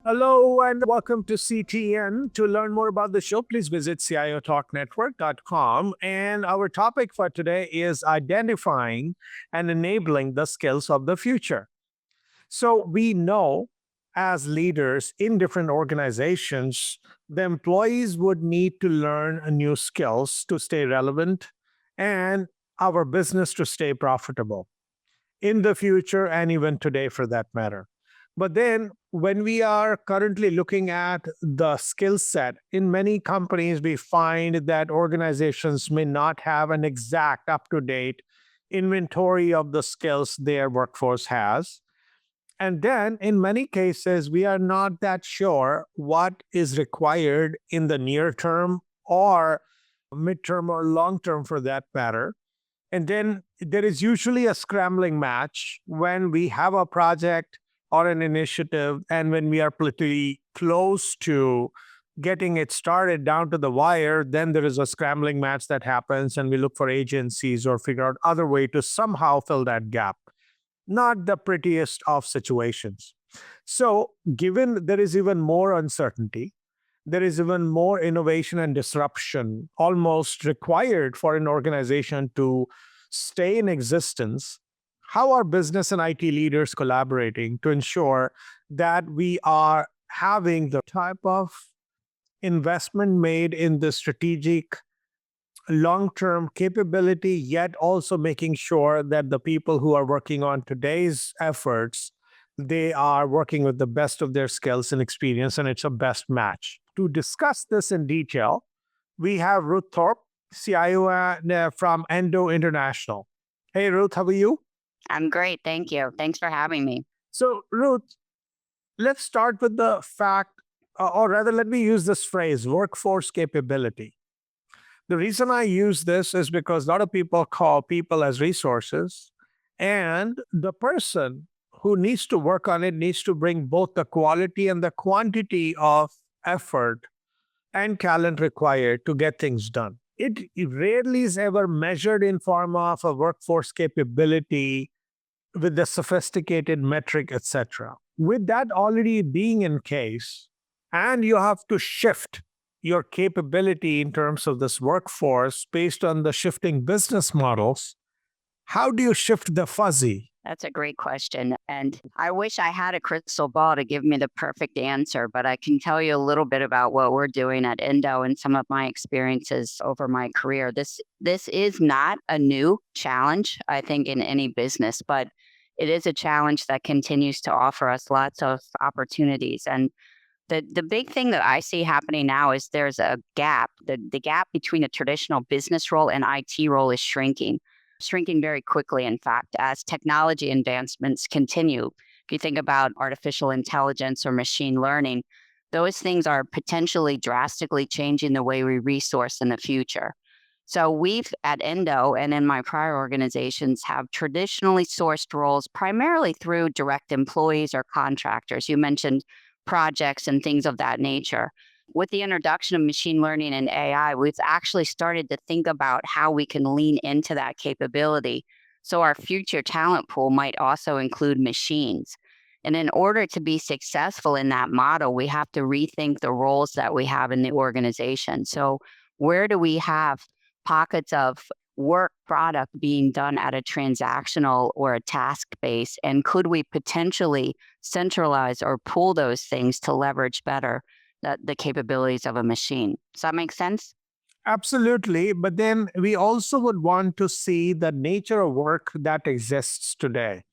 Hello and welcome to CTN. To learn more about the show, please visit CIOTalkNetwork.com. And our topic for today is identifying and enabling the skills of the future. So we know as leaders in different organizations, the employees would need to learn new skills to stay relevant and our business to stay profitable in the future and even today for that matter. But then when we are currently looking at the skill set, in many companies, we find that organizations may not have an exact up to date inventory of the skills their workforce has. And then in many cases, we are not that sure what is required in the near term or midterm or long term for that matter. And then there is usually a scrambling match when we have a project or an initiative and when we are pretty close to getting it started down to the wire, then there is a scrambling match that happens and we look for agencies or figure out other way to somehow fill that gap. Not the prettiest of situations. So, given there is even more uncertainty, there is even more innovation and disruption almost required for an organization to stay in existence. How are business and IT leaders collaborating to ensure that we are having the type of investment made in the strategic long-term capability, yet also making sure that the people who are working on today's efforts, they are working with the best of their skills and experience, and it's a best match. To discuss this in detail, we have Ruth Thorpe, CIO from Endo International. Hey, Ruth, how are you? I'm great. Thank you. Thanks for having me. So, Ruth, let's start with the fact, or rather, let me use this phrase workforce capability. The reason I use this is because a lot of people call people as resources, and the person who needs to work on it needs to bring both the quality and the quantity of effort and talent required to get things done. It rarely is ever measured in form of a workforce capability with the sophisticated metric, etc. With that already being in case, and you have to shift your capability in terms of this workforce based on the shifting business models, how do you shift the fuzzy? That's a great question. And I wish I had a crystal ball to give me the perfect answer, but I can tell you a little bit about what we're doing at Indo and some of my experiences over my career. This is not a new challenge, I think, in any business, but it is a challenge that continues to offer us lots of opportunities. And the big thing that I see happening now is there's a gap. The gap between a traditional business role and IT role is shrinking very quickly, in fact, as technology advancements continue. If you think about artificial intelligence or machine learning, those things are potentially drastically changing the way we resource in the future. So we've at Endo and in my prior organizations have traditionally sourced roles primarily through direct employees or contractors. You mentioned projects and things of that nature. With the introduction of machine learning and AI, we've actually started to think about how we can lean into that capability. So our future talent pool might also include machines. And in order to be successful in that model, we have to rethink the roles that we have in the organization. So where do we have pockets of work product being done at a transactional or a task base? And could we potentially centralize or pool those things to leverage better the capabilities of a machine? Does that make sense? Absolutely. But then we also would want to see the nature of work that exists today.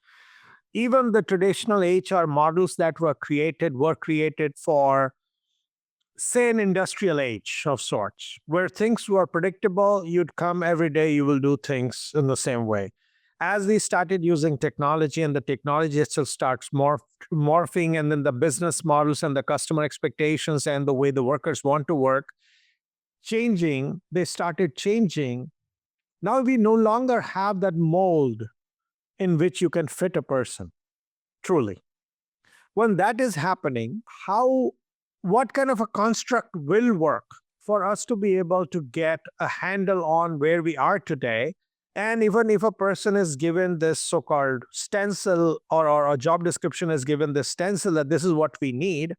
Even the traditional HR models that were created for, say, an industrial age of sorts, where things were predictable, you'd come every day, you will do things in the same way. As we started using technology and the technology itself starts morphing, and then the business models and the customer expectations and the way the workers want to work changing, they started changing. Now we no longer have that mold in which you can fit a person, truly. When that is happening, what kind of a construct will work for us to be able to get a handle on where we are today? And even if a person is given this so-called stencil or a job description is given this stencil that this is what we need,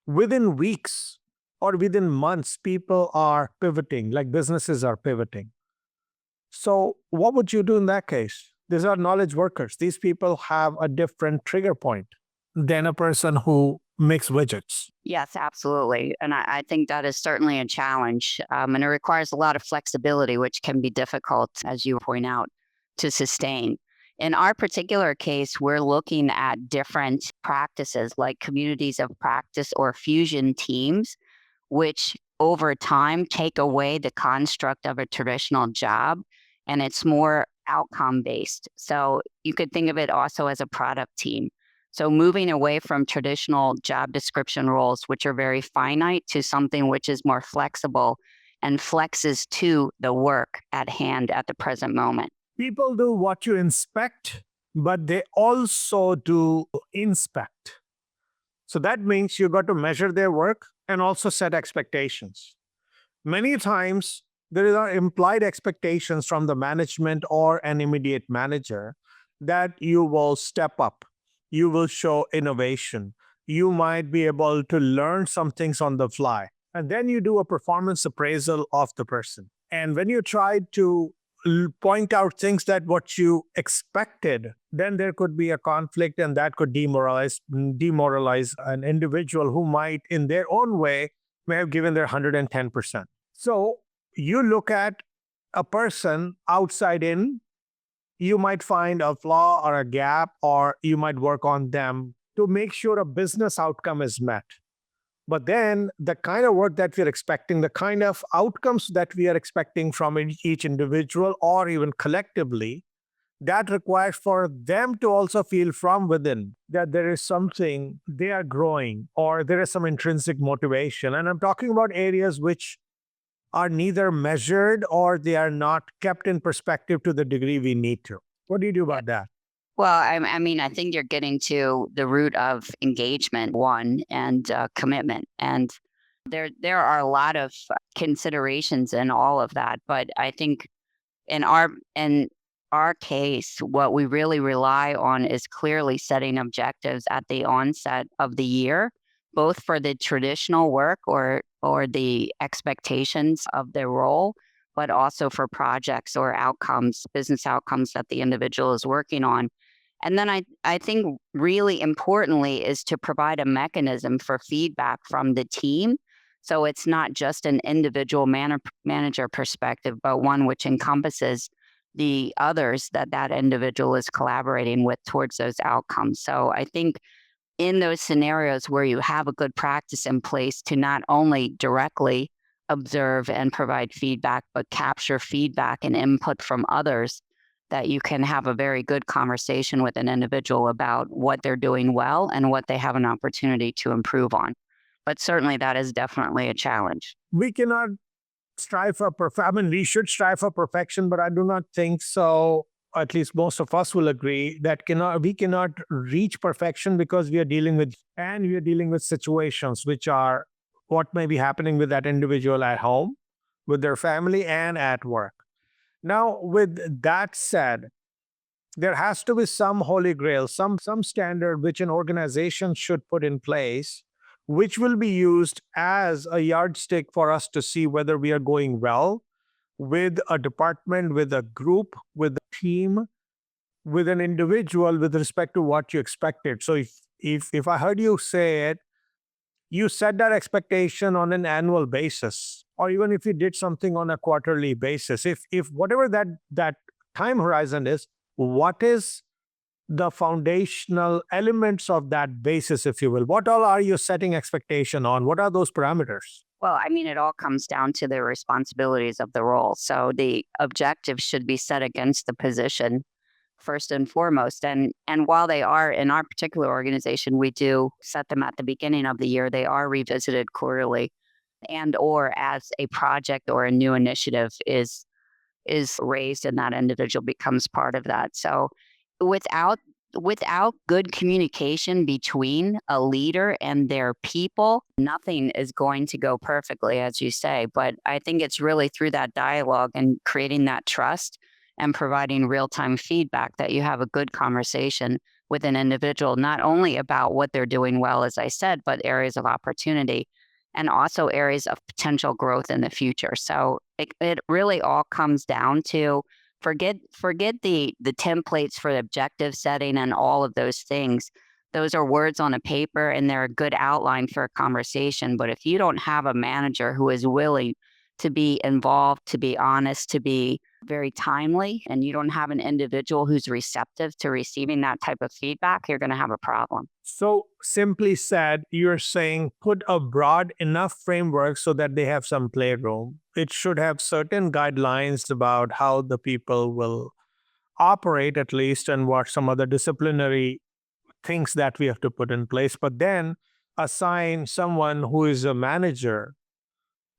within weeks or within months, people are pivoting, like businesses are pivoting. So, what would you do in that case? These are knowledge workers. These people have a different trigger point than a person who makes widgets. Yes, absolutely. And I think that is certainly a challenge. And it requires a lot of flexibility, which can be difficult, as you point out, to sustain. In our particular case, we're looking at different practices like communities of practice or fusion teams, which over time take away the construct of a traditional job and it's more outcome based. So you could think of it also as a product team. So moving away from traditional job description roles, which are very finite, to something which is more flexible and flexes to the work at hand at the present moment. People do what you inspect, but they also do inspect. So that means you got to measure their work and also set expectations. Many times, there are implied expectations from the management or an immediate manager that you will step up, you will show innovation, you might be able to learn some things on the fly. And then you do a performance appraisal of the person. And when you try to point out things that what you expected, then there could be a conflict, and that could demoralize an individual who might in their own way may have given their 110%. So you look at a person outside in, you might find a flaw or a gap, or you might work on them to make sure a business outcome is met. But then the kind of work that we're expecting, the kind of outcomes that we are expecting from each individual or even collectively, that requires for them to also feel from within that there is something they are growing or there is some intrinsic motivation. And I'm talking about areas which are neither measured or they are not kept in perspective to the degree we need to. What do you do about that? Well, I mean, I think you're getting to the root of engagement, one, and commitment. And there are a lot of considerations in all of that. But I think in our case, what we really rely on is clearly setting objectives at the onset of the year, both for the traditional work or the expectations of their role, but also for projects or outcomes, business outcomes that the individual is working on. And then I think really importantly is to provide a mechanism for feedback from the team. So it's not just an individual manager perspective, but one which encompasses the others that that individual is collaborating with towards those outcomes. So I think in those scenarios where you have a good practice in place to not only directly observe and provide feedback, but capture feedback and input from others, that you can have a very good conversation with an individual about what they're doing well and what they have an opportunity to improve on. But certainly that is definitely a challenge. We cannot strive for perfection. I mean, we should strive for perfection, but I do not think so. At least most of us will agree that we cannot reach perfection because we are dealing with situations which are what may be happening with that individual at home, with their family, and at work. Now, with that said, there has to be some holy grail, some standard which an organization should put in place, which will be used as a yardstick for us to see whether we are going well with a department, with a group, with a team, with an individual with respect to what you expected. So if I heard you say it, you set that expectation on an annual basis, or even if you did something on a quarterly basis, if whatever that time horizon is, what is the foundational elements of that basis, if you will? What all are you setting expectation on? What are those parameters? Well, I mean, it all comes down to the responsibilities of the role. So the objectives should be set against the position first and foremost. And while they are in our particular organization, we do set them at the beginning of the year. They are revisited quarterly and or as a project or a new initiative is raised and that individual becomes part of that. So without without good communication between a leader and their people, nothing is going to go perfectly, as you say. But I think it's really through that dialogue and creating that trust and providing real time feedback that you have a good conversation with an individual, not only about what they're doing well, as I said, but areas of opportunity and also areas of potential growth in the future. So it really all comes down to forget the templates for the objective setting and all of those things. Those are words on a paper and they're a good outline for a conversation. But if you don't have a manager who is willing to be involved, to be honest, to be very timely, and you don't have an individual who's receptive to receiving that type of feedback, you're going to have a problem. So, simply said, you're saying put a broad enough framework so that they have some playroom. It should have certain guidelines about how the people will operate, at least, and what some other disciplinary things that we have to put in place. But then assign someone who is a manager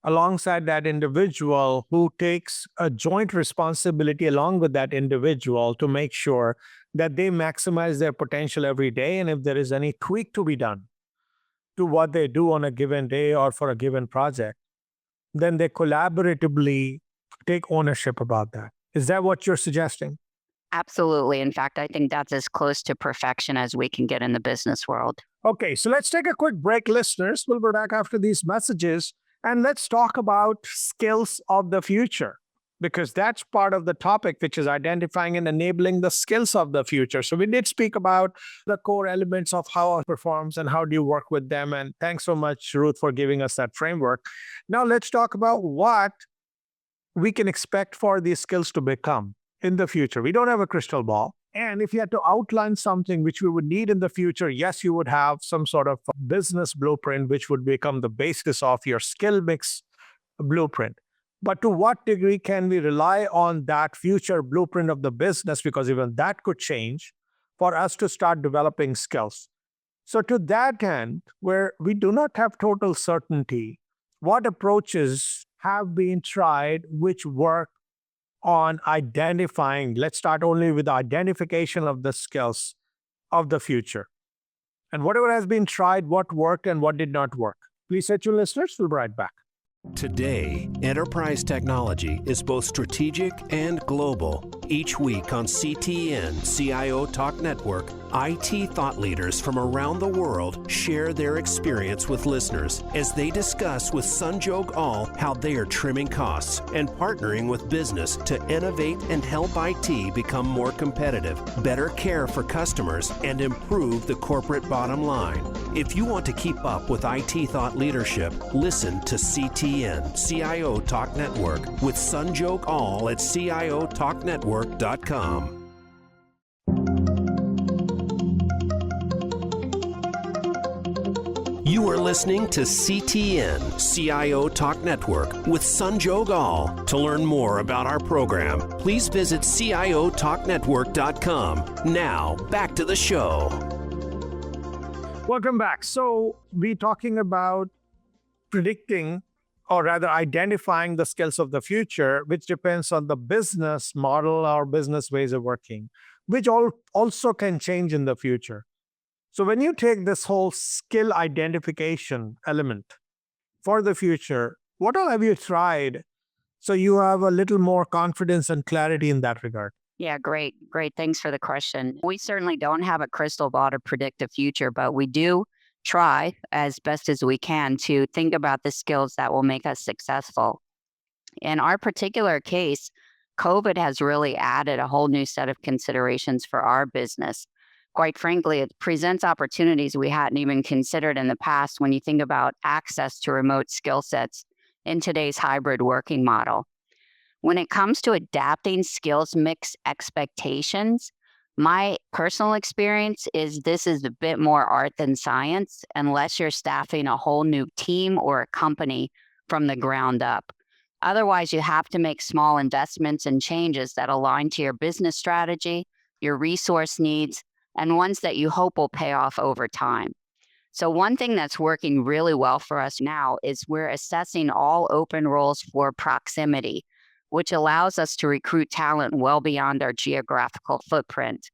alongside that individual who takes a joint responsibility along with that individual to make sure that they maximize their potential every day. And if there is any tweak to be done to what they do on a given day or for a given project, then they collaboratively take ownership about that. Is that what you're suggesting? Absolutely. In fact, I think that's as close to perfection as we can get in the business world. Okay, so let's take a quick break, listeners. We'll be back after these messages and let's talk about skills of the future because that's part of the topic, which is identifying and enabling the skills of the future. So we did speak about the core elements of how it performs and how do you work with them. And thanks so much, Ruth, for giving us that framework. Now let's talk about what we can expect for these skills to become in the future. We don't have a crystal ball. And if you had to outline something which we would need in the future, yes, you would have some sort of business blueprint, which would become the basis of your skill mix blueprint. But to what degree can we rely on that future blueprint of the business? Because even that could change for us to start developing skills. So, to that end, where we do not have total certainty, what approaches have been tried which work on identifying? Let's start only with the identification of the skills of the future. And whatever has been tried, what worked and what did not work. Please set your listeners. We'll be right back. Today, enterprise technology is both strategic and global. Each week on CTN, CIO Talk Network, IT thought leaders from around the world share their experience with listeners as they discuss with Sanjog Aul how they are trimming costs and partnering with business to innovate and help IT become more competitive, better care for customers, and improve the corporate bottom line. If you want to keep up with IT thought leadership, listen to CTN, CIO Talk Network, with Sanjog Aul at CIOTalkNetwork.com. You are listening to CTN, CIO Talk Network, with Sanjog Aul. To learn more about our program, please visit CIOTalkNetwork.com. Now, back to the show. Welcome back. So we're talking about predicting, or rather identifying the skills of the future, which depends on the business model or business ways of working, which also can change in the future. So when you take this whole skill identification element for the future, what all have you tried so you have a little more confidence and clarity in that regard? Yeah, great. Great. Thanks for the question. We certainly don't have a crystal ball to predict the future, but we do try as best as we can to think about the skills that will make us successful. In our particular case, COVID has really added a whole new set of considerations for our business. Quite frankly, it presents opportunities we hadn't even considered in the past when you think about access to remote skill sets in today's hybrid working model. When it comes to adapting skills mix expectations, my personal experience is this is a bit more art than science unless you're staffing a whole new team or a company from the ground up. Otherwise, you have to make small investments and changes that align to your business strategy, your resource needs, and ones that you hope will pay off over time. So one thing that's working really well for us now is we're assessing all open roles for proximity, which allows us to recruit talent well beyond our geographical footprint.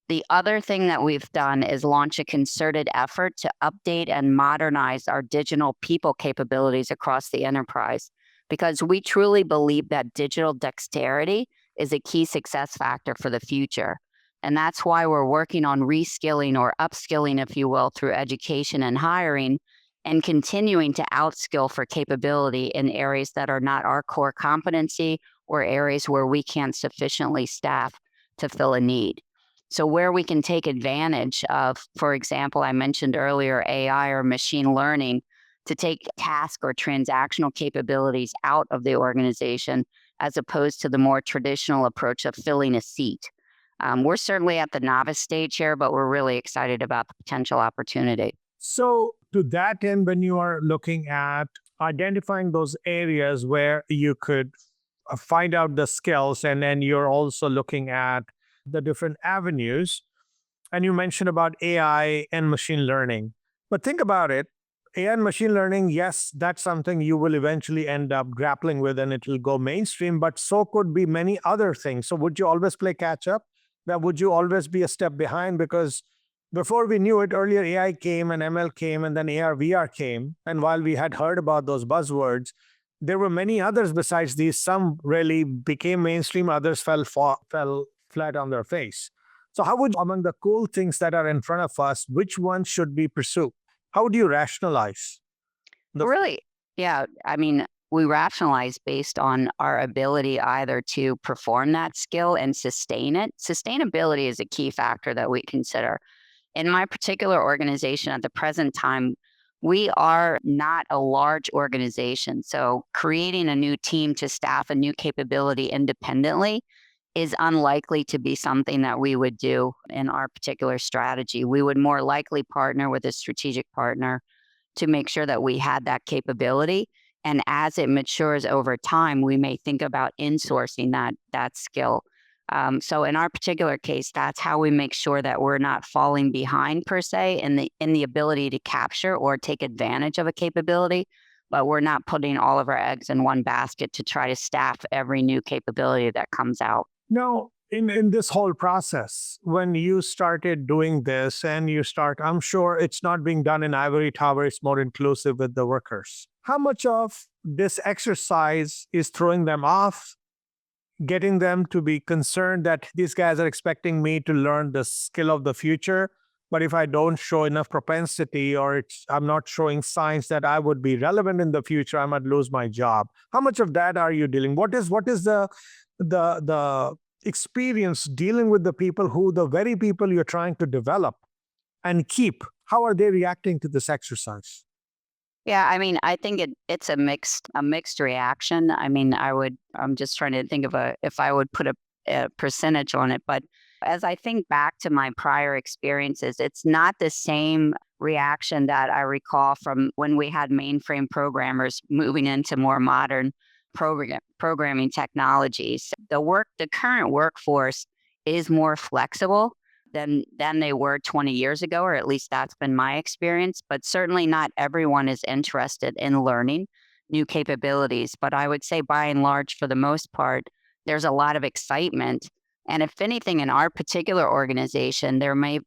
The other thing that we've done is launch a concerted effort to update and modernize our digital people capabilities across the enterprise, because we truly believe that digital dexterity is a key success factor for the future. And that's why we're working on reskilling or upskilling, if you will, through education and hiring, and continuing to outskill for capability in areas that are not our core competency or areas where we can't sufficiently staff to fill a need. So where we can take advantage of, for example, I mentioned earlier, AI or machine learning to take task or transactional capabilities out of the organization as opposed to the more traditional approach of filling a seat. We're certainly at the novice stage here, but we're really excited about the potential opportunity. So, to that end, when you are looking at identifying those areas where you could find out the skills, and then you're also looking at the different avenues, and you mentioned about AI and machine learning. But think about it, AI and machine learning, yes, that's something you will eventually end up grappling with and it will go mainstream, but so could be many other things. So, would you always play catch up? That would you always be a step behind? Because before we knew it, earlier AI came and ML came and then AR, VR came. And while we had heard about those buzzwords, there were many others besides these. Some really became mainstream, others fell flat on their face. So, how would, among the cool things that are in front of us, which one should we pursue? How do you rationalize the Really, yeah. I mean, we rationalize based on our ability either to perform that skill and sustain it. Sustainability is a key factor that we consider. In my particular organization at the present time, we are not a large organization. So creating a new team to staff a new capability independently is unlikely to be something that we would do in our particular strategy. We would more likely partner with a strategic partner to make sure that we had that capability. And as it matures over time, we may think about insourcing that skill. So in our particular case, that's how we make sure that we're not falling behind per se in the ability to capture or take advantage of a capability, but we're not putting all of our eggs in one basket to try to staff every new capability that comes out. Now, in this whole process, when you started doing this and I'm sure it's not being done in ivory tower, it's more inclusive with the workers. How much of this exercise is throwing them off, getting them to be concerned that these guys are expecting me to learn the skill of the future? But if I don't show enough propensity or I'm not showing signs that I would be relevant in the future, I might lose my job. How much of that are you dealing? What is the experience dealing with the very people you're trying to develop and keep? How are they reacting to this exercise? Yeah, I mean, I think it's a mixed reaction. I mean, I'm just trying to think of if I would put a percentage on it, but as I think back to my prior experiences, it's not the same reaction that I recall from when we had mainframe programmers moving into more modern programming technologies. The current workforce is more flexible than they were 20 years ago, or at least that's been my experience. But certainly not everyone is interested in learning new capabilities. But I would say by and large, for the most part, there's a lot of excitement. And if anything, in our particular organization,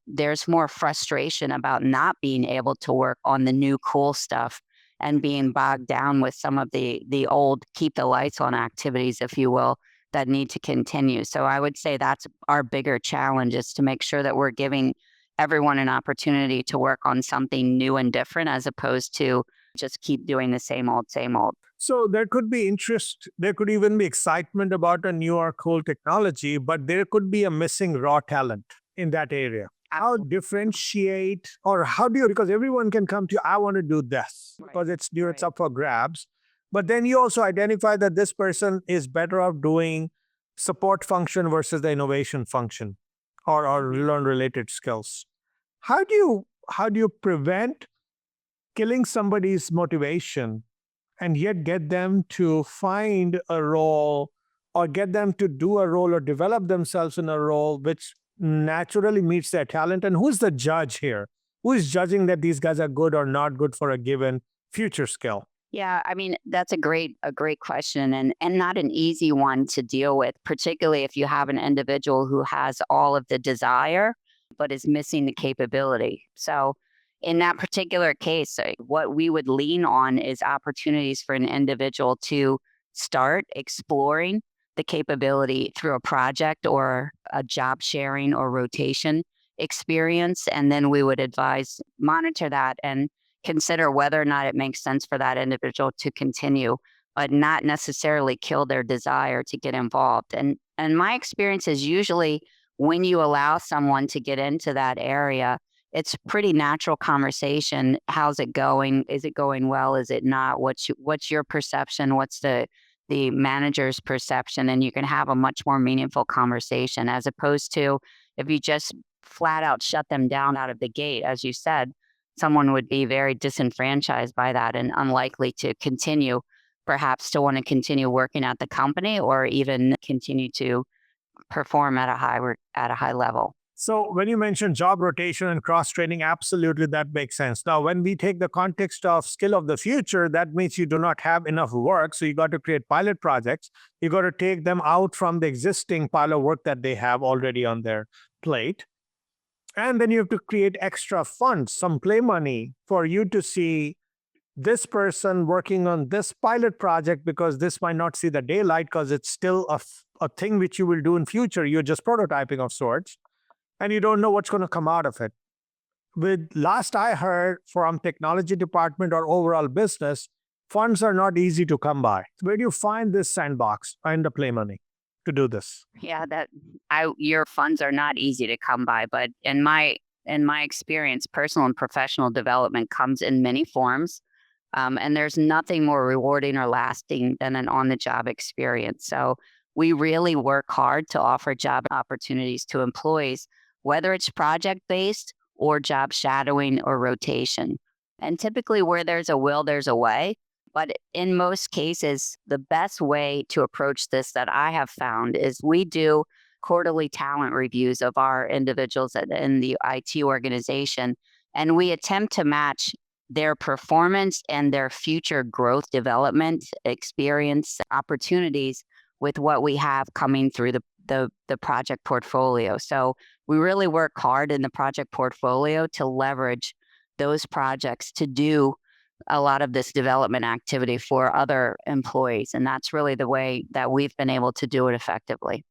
there's more frustration about not being able to work on the new cool stuff and being bogged down with some of the old keep the lights on activities, if you will, that need to continue. So I would say that's our bigger challenge, is to make sure that we're giving everyone an opportunity to work on something new and different as opposed to just keep doing the same old, same old. So there could be interest, there could even be excitement about a new or cool technology, but there could be a missing raw talent in that area. How differentiate, or how do you, because everyone can come to you, I want to do this Right, because it's new, it's right. up for grabs. But then you also identify that this person is better off doing support function versus the innovation function, or learn related skills. How do you prevent killing somebody's motivation and yet get them to find a role, or get them to do a role or develop themselves in a role which naturally meets their talent? And who's the judge here? Who is judging that these guys are good or not good for a given future skill? Yeah, I mean, that's a great question, and not an easy one to deal with, particularly if you have an individual who has all of the desire but is missing the capability. So in that particular case, what we would lean on is opportunities for an individual to start exploring the capability through a project or a job sharing or rotation experience. And then we would monitor that and consider whether or not it makes sense for that individual to continue, but not necessarily kill their desire to get involved. And my experience is usually when you allow someone to get into that area, it's pretty natural conversation. How's it going? Is it going well? Is it not? What's your perception? What's the manager's perception? And you can have a much more meaningful conversation as opposed to if you just flat out shut them down out of the gate. As you said, someone would be very disenfranchised by that and unlikely to continue, perhaps to want to continue working at the company or even continue to perform at a high level. So when you mention job rotation and cross-training, absolutely that makes sense. Now, when we take the context of skill of the future, that means you do not have enough work. So you got to create pilot projects. You got to take them out from the existing pile of work that they have already on their plate. And then you have to create extra funds, some play money for you to see this person working on this pilot project because this might not see the daylight because it's still a thing which you will do in future. You're just prototyping of sorts. And you don't know what's going to come out of it. With last I heard from technology department or overall business, funds are not easy to come by. Where do you find this sandbox and the play money to do this? Yeah, your funds are not easy to come by, but in my experience, personal and professional development comes in many forms. And there's nothing more rewarding or lasting than an on-the-job experience. So we really work hard to offer job opportunities to employees, whether it's project-based or job shadowing or rotation. And typically where there's a will, there's a way. But in most cases, the best way to approach this that I have found is we do quarterly talent reviews of our individuals in the IT organization, and we attempt to match their performance and their future growth development experience opportunities with what we have coming through the project portfolio. So we really work hard in the project portfolio to leverage those projects to do a lot of this development activity for other employees. And that's really the way that we've been able to do it effectively.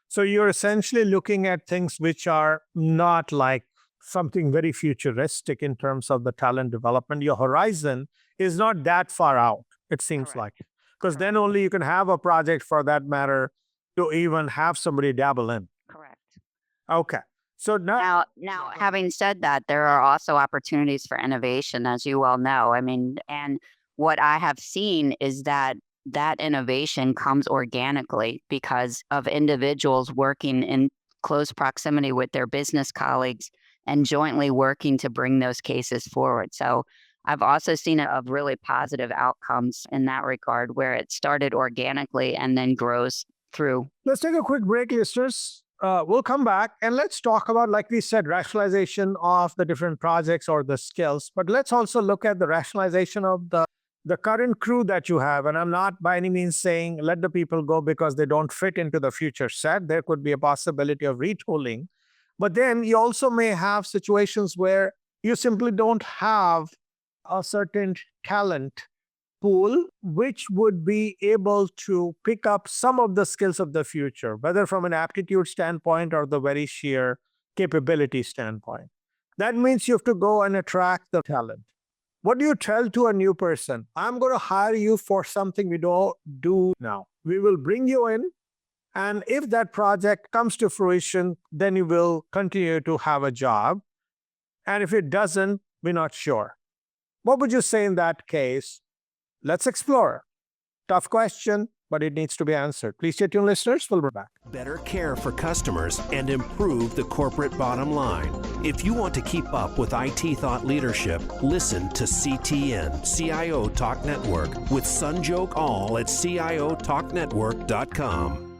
So you're essentially looking at things which are not like something very futuristic in terms of the talent development. Your horizon is not that far out, it seems Correct. like. Because then only you can have a project for that matter to even have somebody dabble in. Correct. Okay. So now, Now, having said that, there are also opportunities for innovation, as you well know. I mean, and what I have seen is that innovation comes organically because of individuals working in close proximity with their business colleagues and jointly working to bring those cases forward. So I've also seen of really positive outcomes in that regard, where it started organically and then grows through. let's take a quick break, listeners. We'll come back and let's talk about, like we said, rationalization of the different projects or the skills. But let's also look at the rationalization of the current crew that you have. And I'm not by any means saying let the people go because they don't fit into the future set. There could be a possibility of retooling. But then you also may have situations where you simply don't have a certain talent pool, which would be able to pick up some of the skills of the future, whether from an aptitude standpoint or the very sheer capability standpoint. That means you have to go and attract the talent. What do you tell to a new person? I'm going to hire you for something we don't do now. We will bring you in, and if that project comes to fruition, then you will continue to have a job. And if it doesn't, we're not sure. What would you say in that case? Let's explore. Tough question, but it needs to be answered. Please stay tuned, listeners. We'll be back. Better care for customers and improve the corporate bottom line. If you want to keep up with IT thought leadership, listen to CTN, CIO Talk Network, with Sanjog Aul at CIOTalkNetwork.com.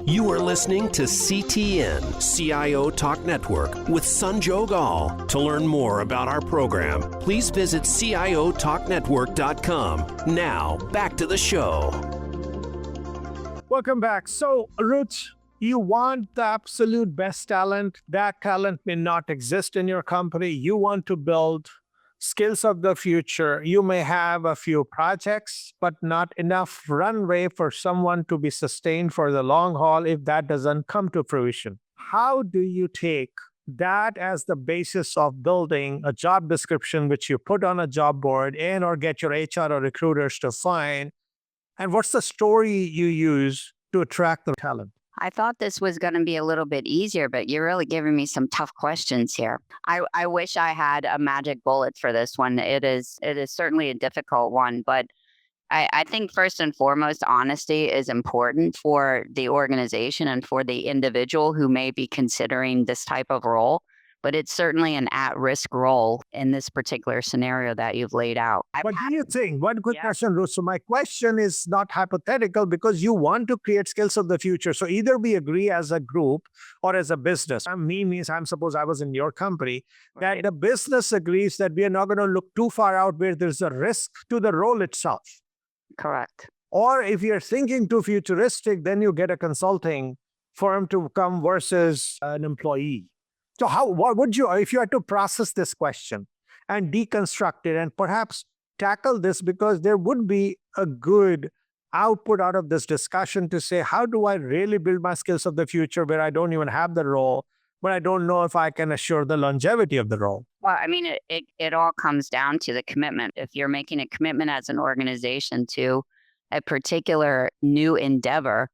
You are listening to CTN, CIO Talk Network, with Sanjog Aul. To learn more about our program, please visit CIOTalkNetwork.com. Now, back to the show. Welcome back. So, Ruth, you want the absolute best talent. That talent may not exist in your company. You want to build skills of the future, you may have a few projects, but not enough runway for someone to be sustained for the long haul if that doesn't come to fruition. How do you take that as the basis of building a job description which you put on a job board and or get your HR or recruiters to find? And what's the story you use to attract the talent? I thought this was going to be a little bit easier, but you're really giving me some tough questions here. I wish I had a magic bullet for this one. It is certainly a difficult one, but I think first and foremost, honesty is important for the organization and for the individual who may be considering this type of role. But it's certainly an at-risk role in this particular scenario that you've laid out. What do you think? One quick Yeah. question, Ruth. So my question is not hypothetical because you want to create skills of the future. So either we agree as a group or as a business. Me means suppose I was in your company, that Right. the business agrees that we are not going to look too far out where there's a risk to the role itself. Correct. Or if you're thinking too futuristic, then you get a consulting firm to come versus an employee. So what would you, if you had to process this question and deconstruct it and perhaps tackle this, because there would be a good output out of this discussion to say, how do I really build my skills of the future where I don't even have the role, but I don't know if I can assure the longevity of the role? Well, I mean, it all comes down to the commitment. If you're making a commitment as an organization to a particular new endeavor,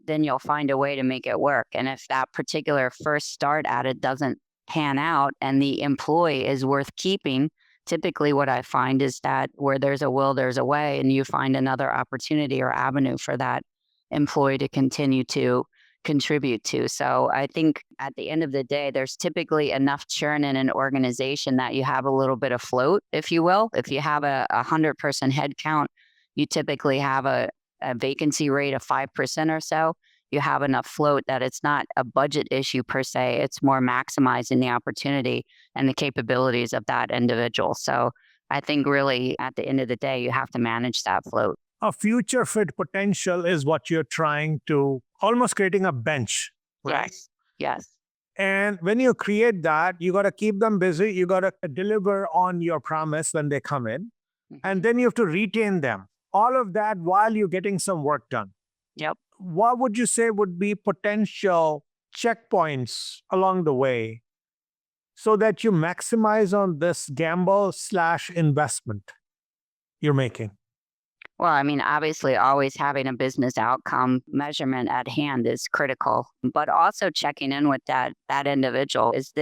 then you'll find a way to make it work. And if that particular first start at it doesn't pan out and the employee is worth keeping, typically what I find is that where there's a will, there's a way, and you find another opportunity or avenue for that employee to continue to contribute to. So I think at the end of the day, there's typically enough churn in an organization that you have a little bit of float, if you will. If you have a 100-person head count, you typically have a vacancy rate of 5% or so. You have enough float that it's not a budget issue per se. It's more maximizing the opportunity and the capabilities of that individual. So I think really at the end of the day, you have to manage that float. A future fit potential is what you're trying to almost creating a bench. Right? Yes. Yes. And when you create that, you got to keep them busy. You got to deliver on your promise when they come in. And then you have to retain them. All of that while you're getting some work done. Yep. What would you say would be potential checkpoints along the way so that you maximize on this gamble/investment you're making? Well, I mean, obviously, always having a business outcome measurement at hand is critical, but also checking in with that individual. Is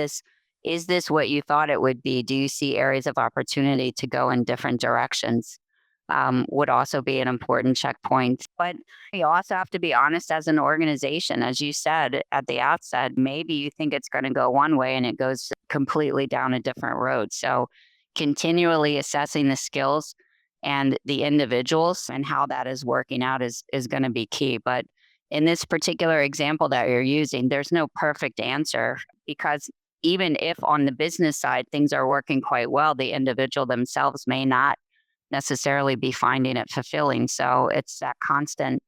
this what you thought it would be? Do you see areas of opportunity to go in different directions? Would also be an important checkpoint. But you also have to be honest as an organization. As you said at the outset, maybe you think it's going to go one way and it goes completely down a different road. So continually assessing the skills and the individuals and how that is working out is going to be key. But in this particular example that you're using, there's no perfect answer because even if on the business side things are working quite well, the individual themselves may not necessarily be finding it fulfilling. So it's that constant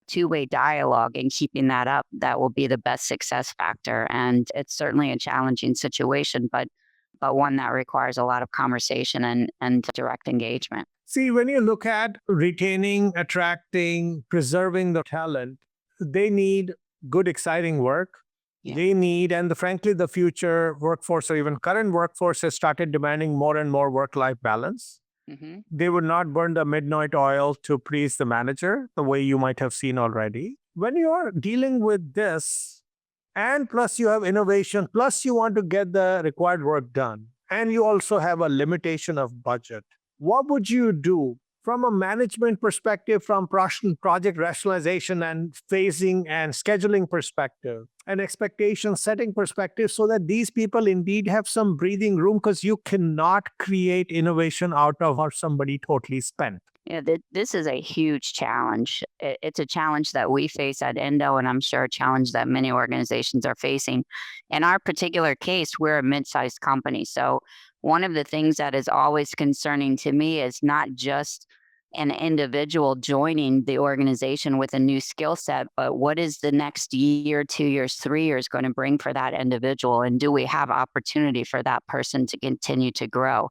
two-way dialogue and keeping that up that will be the best success factor. And it's certainly a challenging situation, but one that requires a lot of conversation and direct engagement. See, when you look at retaining, attracting, preserving the talent, they need good, exciting work. Yeah. They need, and frankly, the future workforce or even current workforce has started demanding more and more work-life balance. Mm-hmm. They would not burn the midnight oil to please the manager, the way you might have seen already. When you're dealing with this, and plus you have innovation, plus you want to get the required work done, and you also have a limitation of budget, what would you do from a management perspective, from project rationalization and phasing and scheduling perspective, and expectation setting perspective, so that these people indeed have some breathing room, because you cannot create innovation out of somebody totally spent? Yeah, this is a huge challenge. It's a challenge that we face at Endo, and I'm sure a challenge that many organizations are facing. In our particular case, we're a mid-sized company. So one of the things that is always concerning to me is not just an individual joining the organization with a new skill set, but what is the next year, 2 years, 3 years going to bring for that individual? And do we have opportunity for that person to continue to grow?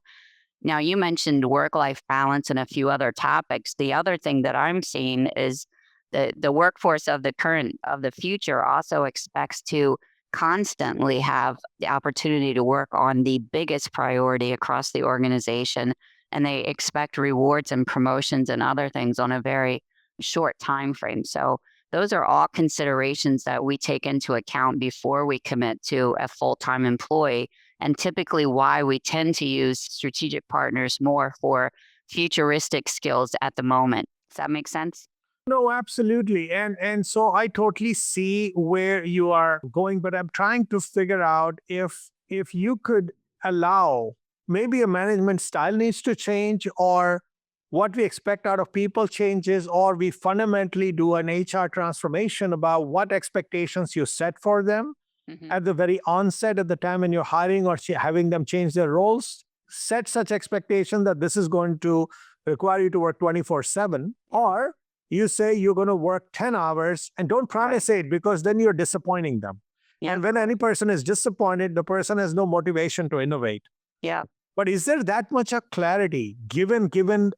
Now, you mentioned work-life balance and a few other topics. The other thing that I'm seeing is the workforce of the future also expects to constantly have the opportunity to work on the biggest priority across the organization, and they expect rewards and promotions and other things on a very short time frame. So those are all considerations that we take into account before we commit to a full-time employee, and typically why we tend to use strategic partners more for futuristic skills at the moment. Does that make sense? No, absolutely. And so I totally see where you are going, but I'm trying to figure out if you could allow maybe a management style needs to change, or what we expect out of people changes, or we fundamentally do an HR transformation about what expectations you set for them Mhm. at the very onset, at the time when you're hiring or having them change their roles. Set such expectation that this is going to require you to work 24/7, or you say you're going to work 10 hours and don't promise 8, because then you're disappointing them. Yeah. And when any person is disappointed, the person has no motivation to innovate. Yeah. But is there that much of clarity given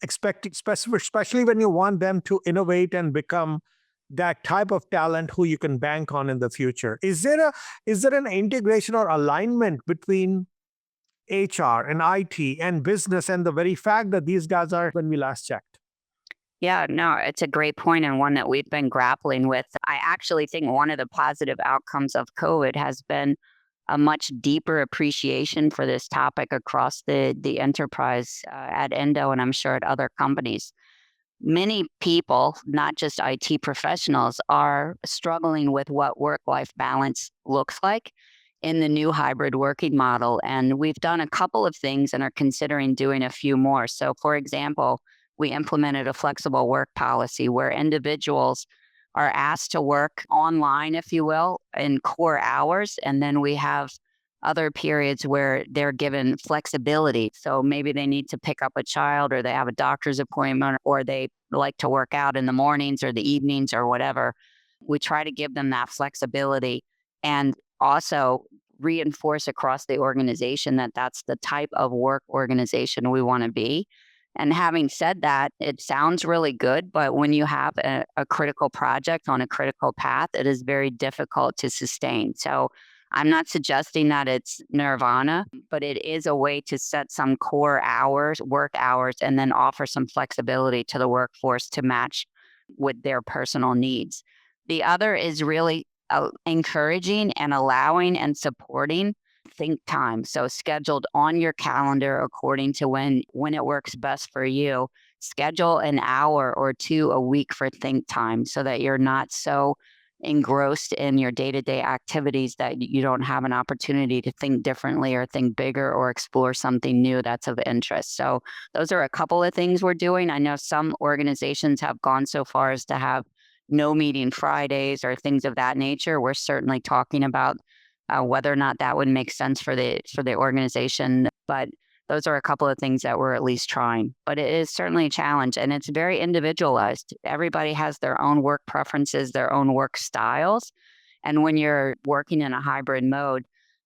expecting, especially when you want them to innovate and become that type of talent who you can bank on in the future? Is there an integration or alignment between HR and IT and business and the very fact that these guys are when we last checked? Yeah, no, it's a great point and one that we've been grappling with. I actually think one of the positive outcomes of COVID has been a much deeper appreciation for this topic across the enterprise at Endo, and I'm sure at other companies. Many people, not just IT professionals, are struggling with what work life balance looks like in the new hybrid working model. And we've done a couple of things and are considering doing a few more. So, for example, we implemented a flexible work policy where individuals are asked to work online, if you will, in core hours. And then we have other periods where they're given flexibility. So maybe they need to pick up a child, or they have a doctor's appointment, or they like to work out in the mornings or the evenings or whatever. We try to give them that flexibility and also reinforce across the organization that that's the type of work organization we want to be. And having said that, it sounds really good, but when you have a critical project on a critical path, it is very difficult to sustain. So I'm not suggesting that it's nirvana, but it is a way to set some core hours, work hours, and then offer some flexibility to the workforce to match with their personal needs. The other is really encouraging and allowing and supporting think time. So scheduled on your calendar according to when it works best for you. Schedule an hour or two a week for think time so that you're not so engrossed in your day-to-day activities that you don't have an opportunity to think differently or think bigger or explore something new that's of interest. So those are a couple of things we're doing. I know some organizations have gone so far as to have no meeting Fridays or things of that nature. We're certainly talking about whether or not that would make sense for the organization. But those are a couple of things that we're at least trying. But it is certainly a challenge, and it's very individualized. Everybody has their own work preferences, their own work styles. And when you're working in a hybrid mode,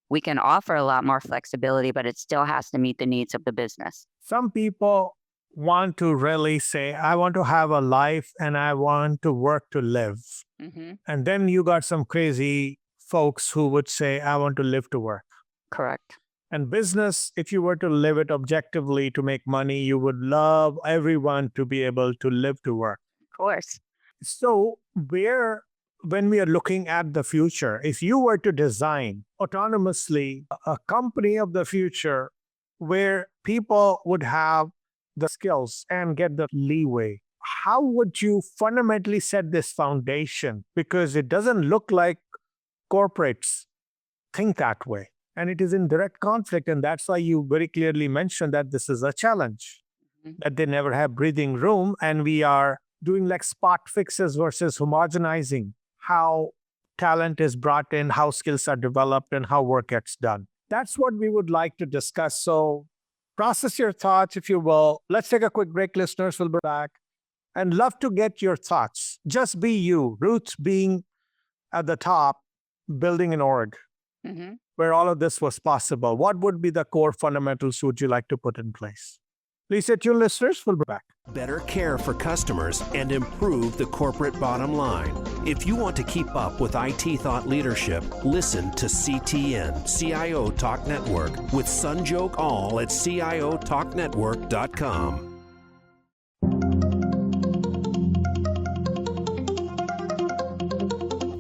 we can offer a lot more flexibility, but it still has to meet the needs of the business. Some people want to really say, I want to have a life and I want to work to live. Hmm. And then you got some crazy folks who would say, I want to live to work. Correct. And business, if you were to live it objectively to make money, you would love everyone to be able to live to work. Of course. So, when we are looking at the future, if you were to design autonomously a company of the future where people would have the skills and get the leeway, how would you fundamentally set this foundation? Because it doesn't look like corporates think that way. And it is in direct conflict. And that's why you very clearly mentioned that this is a challenge, Mhm. that they never have breathing room. And we are doing like spot fixes versus homogenizing how talent is brought in, how skills are developed, and how work gets done. That's what we would like to discuss. So process your thoughts, if you will. Let's take a quick break, listeners. We'll be back. And love to get your thoughts. Just be you. Ruth being at the top, building an org Hmm. where all of this was possible. What would be the core fundamentals would you like to put in place? Please stay tuned, listeners. We'll be back. Better care for customers and improve the corporate bottom line. If you want to keep up with IT thought leadership, listen to CTN, CIO Talk Network, with Sanjog Aul at CIOTalkNetwork.com.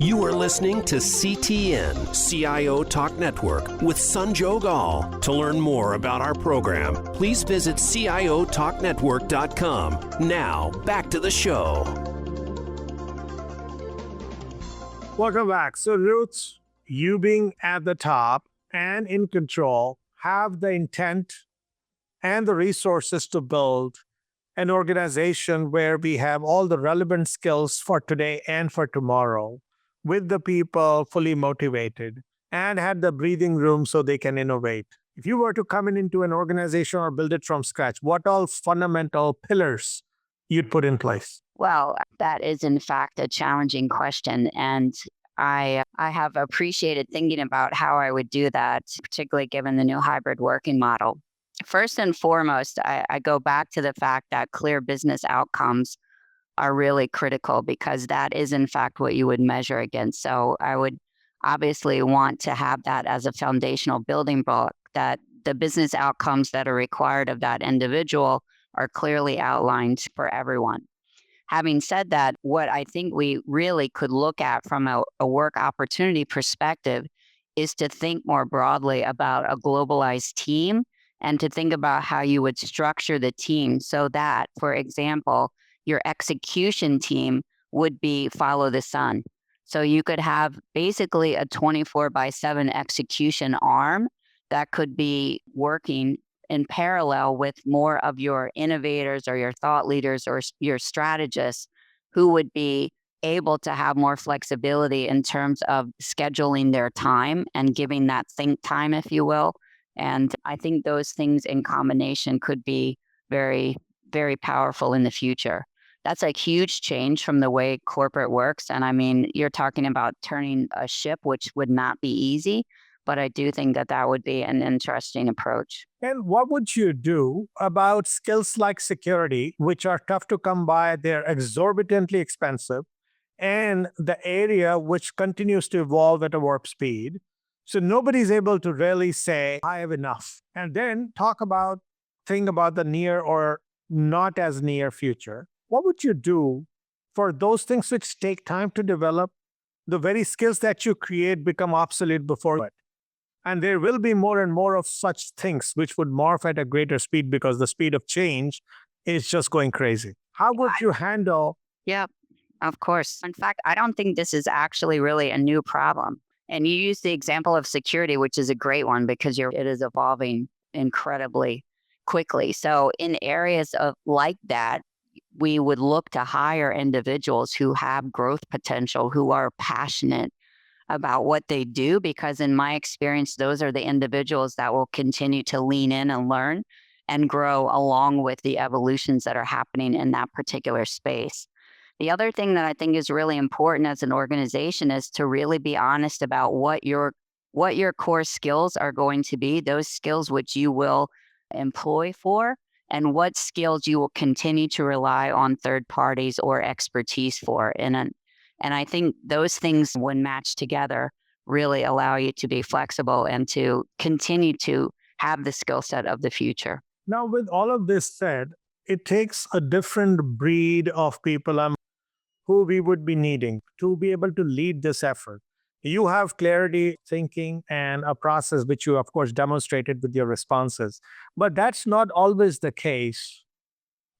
You are listening to CTN, CIO Talk Network, with Sanjog Aul. To learn more about our program, please visit CIOTalkNetwork.com. Now, back to the show. Welcome back. So, Ruth, you being at the top and in control, have the intent and the resources to build an organization where we have all the relevant skills for today and for tomorrow, with the people fully motivated and had the breathing room so they can innovate. If you were to come into an organization or build it from scratch, what all fundamental pillars you'd put in place? Well, that is in fact a challenging question. And I have appreciated thinking about how I would do that, particularly given the new hybrid working model. First and foremost, I go back to the fact that clear business outcomes are really critical, because that is in fact what you would measure against. So I would obviously want to have that as a foundational building block, that the business outcomes that are required of that individual are clearly outlined for everyone. Having said that, what I think we really could look at from a work opportunity perspective is to think more broadly about a globalized team, and to think about how you would structure the team so that, for example, your execution team would be follow the sun. So you could have basically a 24/7 execution arm that could be working in parallel with more of your innovators or your thought leaders or your strategists, who would be able to have more flexibility in terms of scheduling their time and giving that think time, if you will. And I think those things in combination could be very, very powerful in the future. That's a huge change from the way corporate works. And I mean, you're talking about turning a ship, which would not be easy, but I do think that that would be an interesting approach. And what would you do about skills like security, which are tough to come by? They're exorbitantly expensive, and the area which continues to evolve at a warp speed. So nobody's able to really say, I have enough. And then think about the near or not as near future. What would you do for those things which take time to develop? The very skills that you create become obsolete before it. And there will be more and more of such things which would morph at a greater speed, because the speed of change is just going crazy. How would you handle? Yeah, of course. In fact, I don't think this is actually really a new problem. And you use the example of security, which is a great one, because it is evolving incredibly quickly. So in areas of like that, we would look to hire individuals who have growth potential, who are passionate about what they do, because in my experience, those are the individuals that will continue to lean in and learn and grow along with the evolutions that are happening in that particular space. The other thing that I think is really important as an organization is to really be honest about what your core skills are going to be, those skills which you will employ for, and what skills you will continue to rely on third parties or expertise for. And I think those things, when matched together, really allow you to be flexible and to continue to have the skill set of the future. Now, with all of this said, it takes a different breed of people who we would be needing to be able to lead this effort. You have clarity, thinking, and a process which you, of course, demonstrated with your responses. But that's not always the case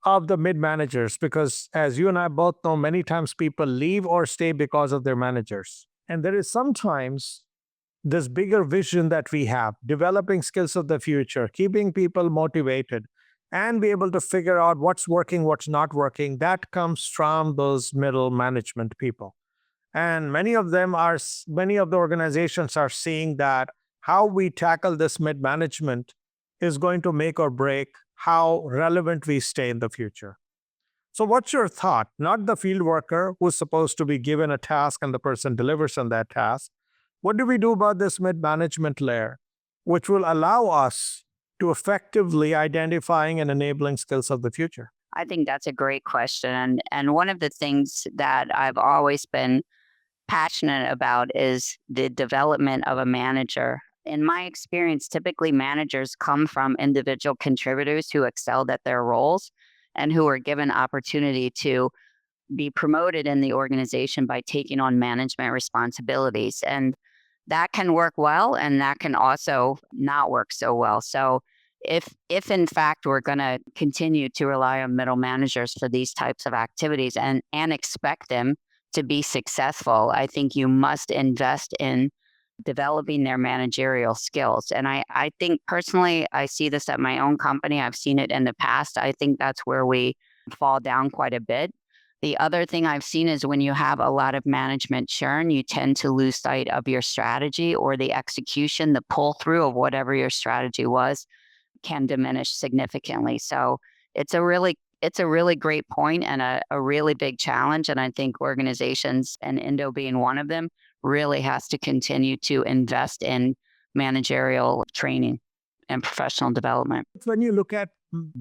of the mid-managers, because as you and I both know, many times people leave or stay because of their managers. And there is sometimes this bigger vision that we have, developing skills of the future, keeping people motivated, and be able to figure out what's working, what's not working. That comes from those middle management people. And many of the organizations are seeing that how we tackle this mid-management is going to make or break how relevant we stay in the future. So what's your thought? Not the field worker who's supposed to be given a task and the person delivers on that task. What do we do about this mid-management layer, which will allow us to effectively identifying and enabling skills of the future? I think that's a great question. And one of the things that I've always been passionate about is the development of a manager. In my experience, typically managers come from individual contributors who excelled at their roles and who are given opportunity to be promoted in the organization by taking on management responsibilities. And that can work well, and that can also not work so well. So if in fact we're going to continue to rely on middle managers for these types of activities and expect them to be successful, I think you must invest in developing their managerial skills. And I think personally, I see this at my own company. I've seen it in the past. I think that's where we fall down quite a bit. The other thing I've seen is when you have a lot of management churn, you tend to lose sight of your strategy, or the execution, the pull through of whatever your strategy was can diminish significantly. So it's a really great point and a really big challenge. And I think organizations, and Indo being one of them, really has to continue to invest in managerial training and professional development. When you look at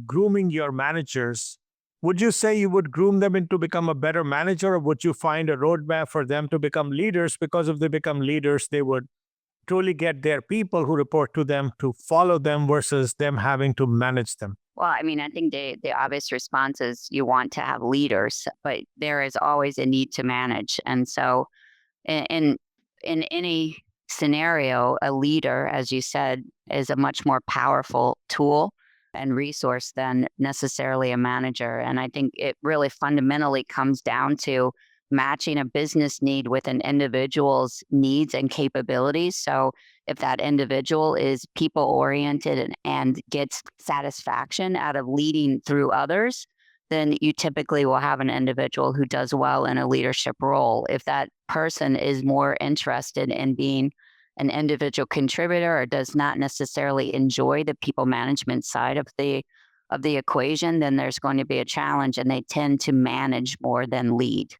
grooming your managers, would you say you would groom them into become a better manager, or would you find a roadmap for them to become leaders? Because if they become leaders, they would truly get their people who report to them to follow them versus them having to manage them. Well, I mean, I think the obvious response is you want to have leaders, but there is always a need to manage. And so in in any scenario, a leader, as you said, is a much more powerful tool and resource than necessarily a manager. And I think it really fundamentally comes down to matching a business need with an individual's needs and capabilities. So if that individual is people oriented and gets satisfaction out of leading through others, then you typically will have an individual who does well in a leadership role. If that person is more interested in being an individual contributor or does not necessarily enjoy the people management side of the equation, then there's going to be a challenge, and they tend to manage more than lead.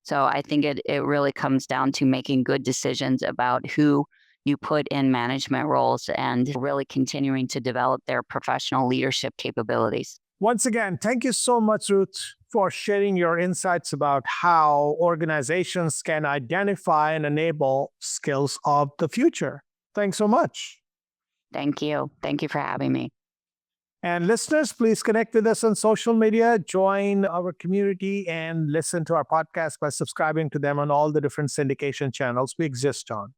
So I think it really comes down to making good decisions about who you put in management roles and really continuing to develop their professional leadership capabilities. Once again, thank you so much, Ruth, for sharing your insights about how organizations can identify and enable skills of the future. Thanks so much. Thank you. Thank you for having me. And listeners, please connect with us on social media, join our community, and listen to our podcast by subscribing to them on all the different syndication channels we exist on.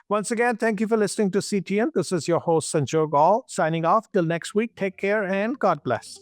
Once again, thank you for listening to CTN. This is your host, Sanjog Aul, signing off. Till next week, take care and God bless.